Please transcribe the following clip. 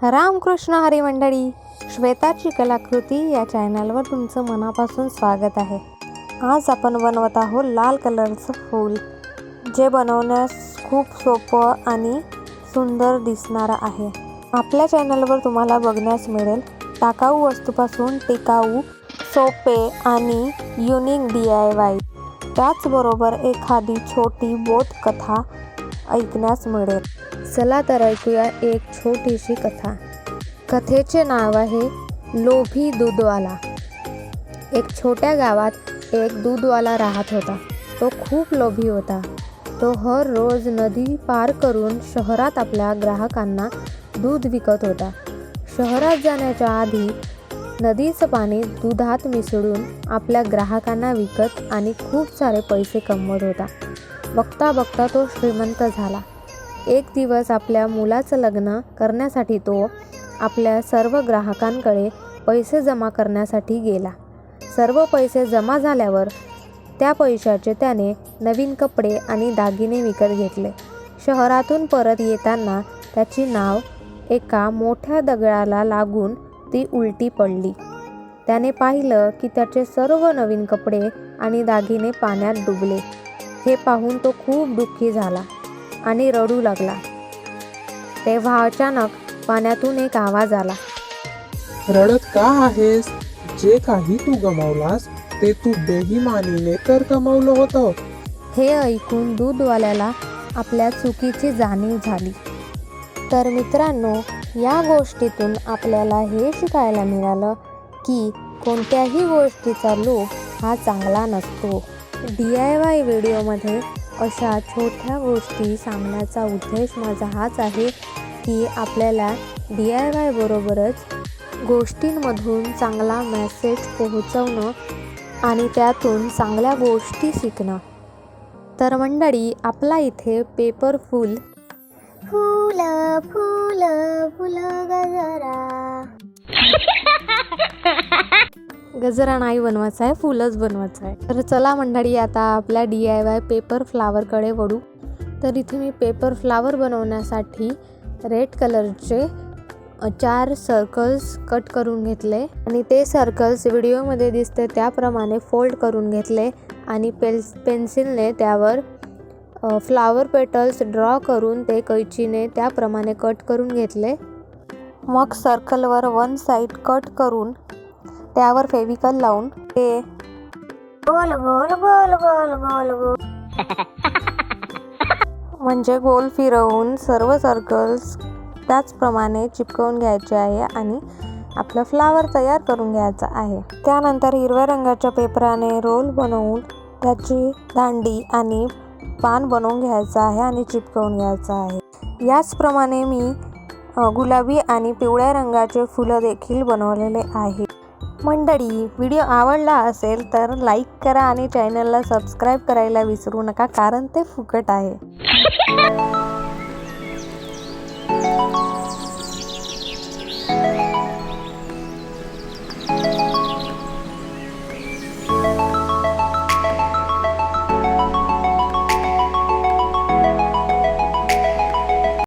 रामकृष्ण हरी मंडळी, श्वेताची कलाकृती या चॅनलवर तुमचं मनापासून स्वागत आहे। आज आपण बनवत आहोत लाल कलरचं फूल, जे बनवण्यास खूप सोपं आणि सुंदर दिसणार आहे। आपल्या चॅनलवर तुम्हाला बघण्यास मिळेल टाकाऊ वस्तूपासून टिकाऊ, सोपे आणि युनिक DIY, त्याचबरोबर एखादी छोटी बोधकथा ऐकण्यास मिळेल। चला तर ऐकूया एक छोटीशी कथा। कथेचे नाव आहे लोभी दूधवाला। एक छोट्या गावात एक दूधवाला राहत होता। तो खूप लोभी होता। तो हर रोज नदी पार करून शहरात आपल्या ग्राहकांना दूध विकत होता। शहरात जाण्याच्या आधी नदीचं पाणी दुधात मिसळून आपल्या ग्राहकांना विकत आणि खूप सारे पैसे कमवत होता। बघता बघता तो श्रीमंत झाला। एक दिवस आपल्या मुलाचं लग्न करण्यासाठी तो आपल्या सर्व ग्राहकांकडे पैसे जमा करण्यासाठी गेला। सर्व पैसे जमा झाल्यावर त्या पैशाचे त्याने नवीन कपडे आणि दागिने विकत घेतले। शहरातून परत येताना त्याची नाव एका मोठ्या दगडाला लागून ती उलटी पडली। त्याने पाहिलं की त्याचे सर्व नवीन कपडे आणि दागिने पाण्यात डुबले। हे पाहून तो खूप दुःखी झाला आणि रडू लागला। तेव्हा अचानक पाण्यातून एक आवाज आला, रडत का आहेस? जे काही तू गमावलास ते तू बेईमानीने तर कमावलं होतं। हे ऐकून दूधवाल्याला आपल्या चुकीची जाणीव झाली। तर मित्रांनो, या गोष्टीतून आपल्याला हे शिकायला मिळालं की कोणत्याही गोष्टीचा लोभ हा चांगला नसतो। DIY व्हिडिओमध्ये अशा छोट्या गोष्टी सांगण्याचा उद्देश माझा हाच आहे की आपल्याला DIY बरोबरच गोष्टींमधून चांगला मेसेज पोहोचवणं आणि त्यातून चांगल्या गोष्टी शिकणं। तर मंडळी, आपला इथे पेपर फूल फूल फूल फूल गजरा नाही बनवायचा आहे, फुलच बनवायचं आहे। तर चला मंडळी, आता आपल्या DIY पेपर फ्लावरकडे वळू। तर इथे मी पेपर फ्लावर बनवण्यासाठी रेड कलरचे 4 सर्कल्स कट करून घेतले आणि ते सर्कल्स व्हिडिओमध्ये दिसते त्याप्रमाणे फोल्ड करून घेतले आणि पेन्सिलने त्यावर फ्लावर पेटल्स ड्रॉ करून ते कैचीने त्याप्रमाणे कट करून घेतले। मग सर्कलवर वन साईड कट करून त्यावर फेविकॉल लावून ते गोल गोल गोल गोल गोल गोल म्हणजे गोल फिरवून सर्व सर्कल्स त्याचप्रमाणे चिपकवून घ्यायचे आहे आणि आपला फ्लावर तयार करून घ्यायचा आहे। त्यानंतर हिरव्या रंगाच्या पेपराने रोल बनवून त्याची दांडी आणि पान बनवून घ्यायचं आहे आणि चिपकवून घ्यायचं आहे। याचप्रमाणे मी गुलाबी आणि पिवळ्या रंगाचे फुलं देखील बनवलेले आहे। मंडळी, व्हिडिओ आवडला असेल तर लाईक करा आणि चॅनलला सबस्क्राईब करायला विसरू नका, कारण ते फुकट आहे।